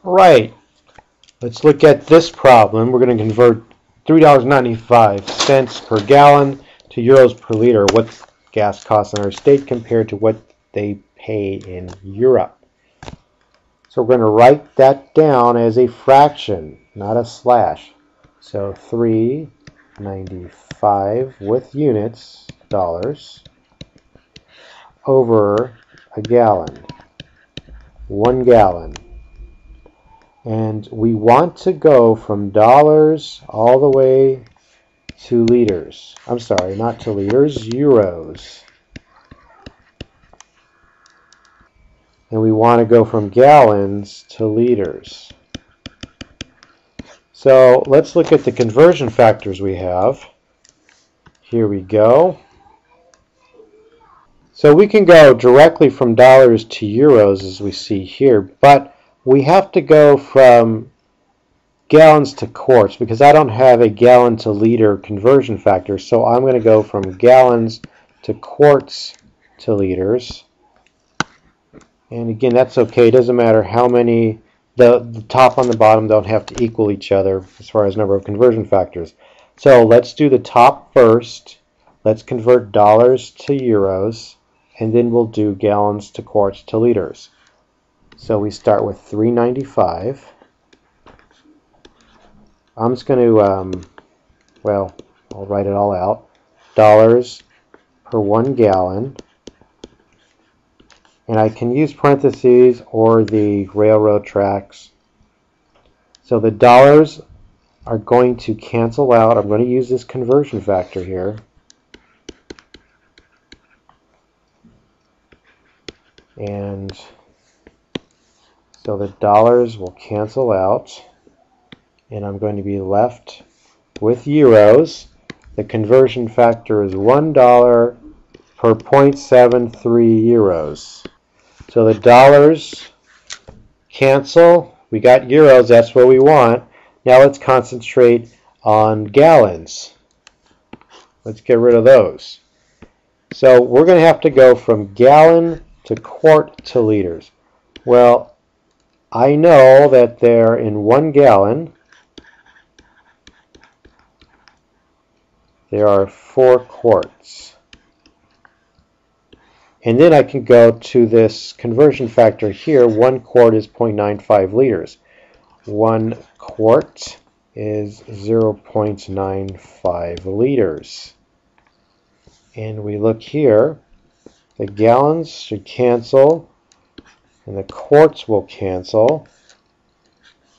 Right. Let's look at this problem. We're going to convert $3.95 per gallon to euros per liter. What's gas costs in our state compared to what they pay in Europe? So we're going to write that down as a fraction, not a slash. So $3.95 with units, dollars, over a gallon, 1 gallon. And we want to go from dollars all the way to liters. I'm sorry, not to liters, euros. And we want to go from gallons to liters. So let's look at the conversion factors we have. Here we go. So we can go directly from dollars to euros as we see here, but we have to go from gallons to quarts because I don't have a gallon to liter conversion factor, so I'm going to go from gallons to quarts to liters. And again, that's okay. It doesn't matter how many, the top and the bottom don't have to equal each other as far as number of conversion factors. So let's do the top first. Let's convert dollars to euros, and then we'll do gallons to quarts to liters. So we start with $3.95. I'm just going to, well, I'll write it all out. Dollars per 1 gallon. And I can use parentheses or the railroad tracks. So the dollars are going to cancel out. I'm going to use this conversion factor here. And so the dollars will cancel out. And I'm going to be left with euros. The conversion factor is $1 per 0.73 euros. So the dollars cancel. We got euros, that's what we want. Now let's concentrate on gallons. Let's get rid of those. So we're going to have to go from gallon to quart to liters. Well, I know that they're in 1 gallon. There are 4 quarts. And then I can go to this conversion factor here. 1 quart is 0.95 liters. 1 quart is 0.95 liters. And we look here. The gallons should cancel. And the quarts will cancel.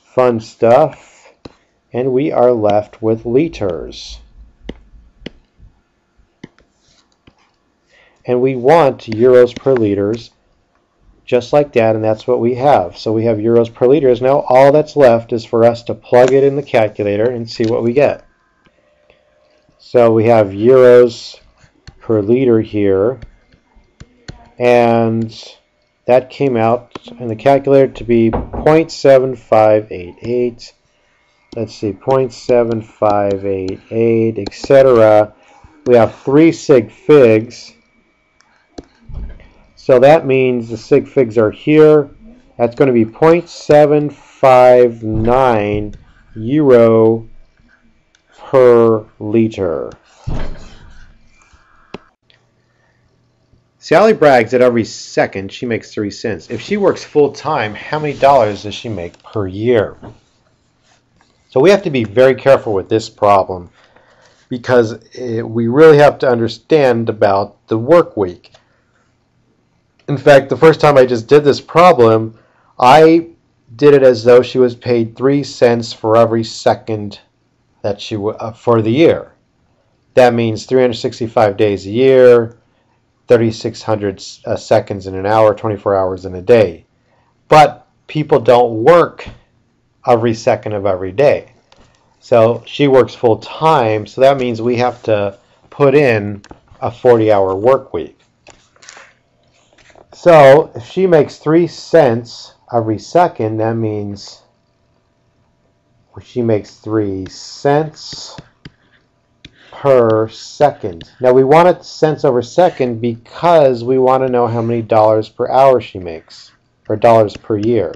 Fun stuff. And we are left with liters. And we want euros per liters, just like that, and that's what we have. So we have euros per liters. Now all that's left is for us to plug it in the calculator and see what we get. So we have euros per liter here, and that came out in the calculator to be 0.7588. Let's see, 0.7588, etc. We have 3 sig figs. So that means the sig figs are here. That's going to be 0.759 euro per liter. Sally brags that every second she makes 3 cents. If she works full time, how many dollars does she make per year? So we have to be very careful with this problem because we really have to understand about the work week. In fact, the first time I just did this problem, I did it as though she was paid 3 cents for every second that she for the year. That means 365 days a year, 3,600 seconds in an hour, 24 hours in a day. But people don't work every second of every day. So she works full time, so that means we have to put in a 40-hour work week. So if she makes 3 cents every second, that means she makes 3 cents per second. Now we want it cents over second because we want to know how many dollars per hour she makes, or dollars per year.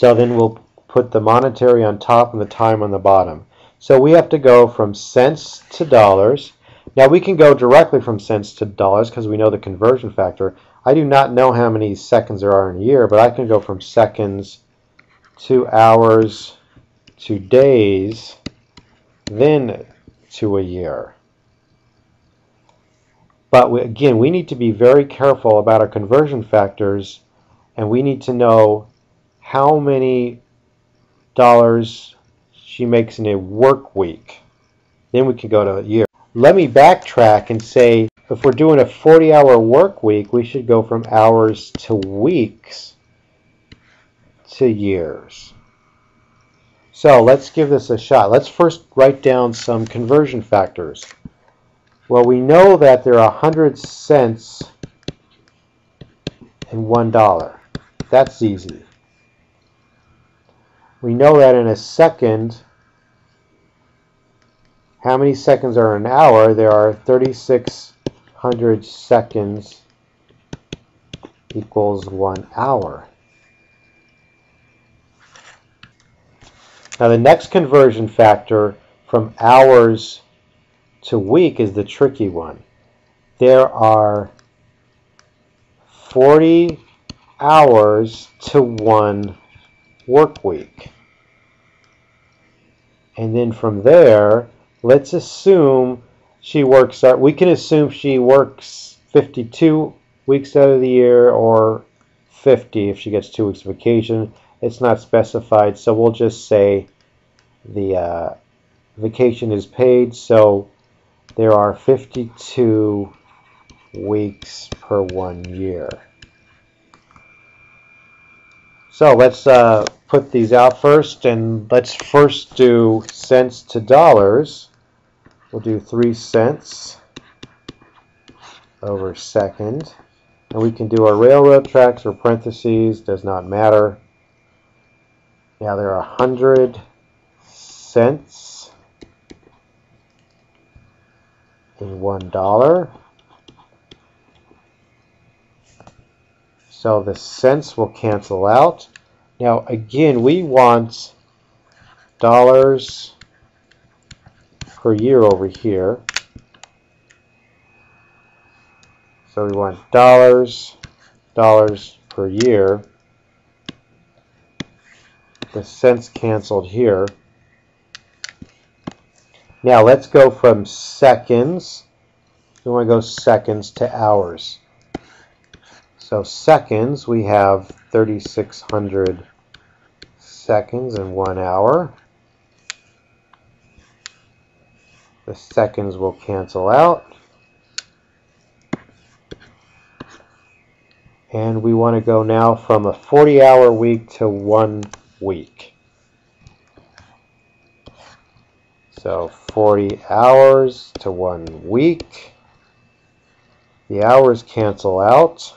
So then we'll put the monetary on top and the time on the bottom. So we have to go from cents to dollars. Now we can go directly from cents to dollars because we know the conversion factor. I do not know how many seconds there are in a year, but I can go from seconds to hours to days, then to a year. But again, we need to be very careful about our conversion factors, and we need to know how many dollars she makes in a work week. Then we can go to a year. Let me backtrack and say if we're doing a 40-hour work week, we should go from hours to weeks to years. So let's give this a shot. Let's first write down some conversion factors. Well, we know that there are 100 cents in $1. That's easy. We know that in a second, how many seconds are an hour? There are 3,600 seconds equals 1 hour. Now the next conversion factor from hours to week is the tricky one. There are 40 hours to 1 work week. And then from there, let's assume we can assume she works 52 weeks out of the year or 50 if she gets 2 weeks of vacation. It's not specified, so we'll just say the vacation is paid, so there are 52 weeks per 1 year. So let's put these out first, and let's first do cents to dollars. We'll do 3 cents over second. And we can do our railroad tracks or parentheses, does not matter. Now there are 100 cents in $1. So the cents will cancel out. Now again, we want dollars per year over here. So we want dollars per year. The cents canceled here. Now let's go from seconds. We want to go seconds to hours. So seconds, we have 3,600 seconds in 1 hour. The seconds will cancel out. And we want to go now from a 40-hour week to 1 week. So 40 hours to 1 week. The hours cancel out.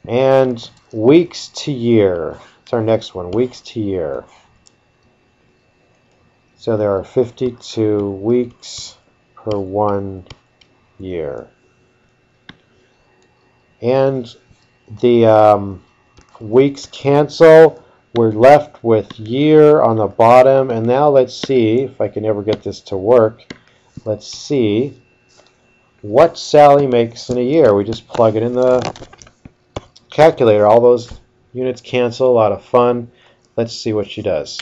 And weeks to year. It's our next one, weeks to year. So there are 52 weeks per 1 year. And the weeks cancel. We're left with year on the bottom. And now let's see if I can ever get this to work. Let's see what Sally makes in a year. We just plug it in the calculator. All those units cancel. A lot of fun. Let's see what she does.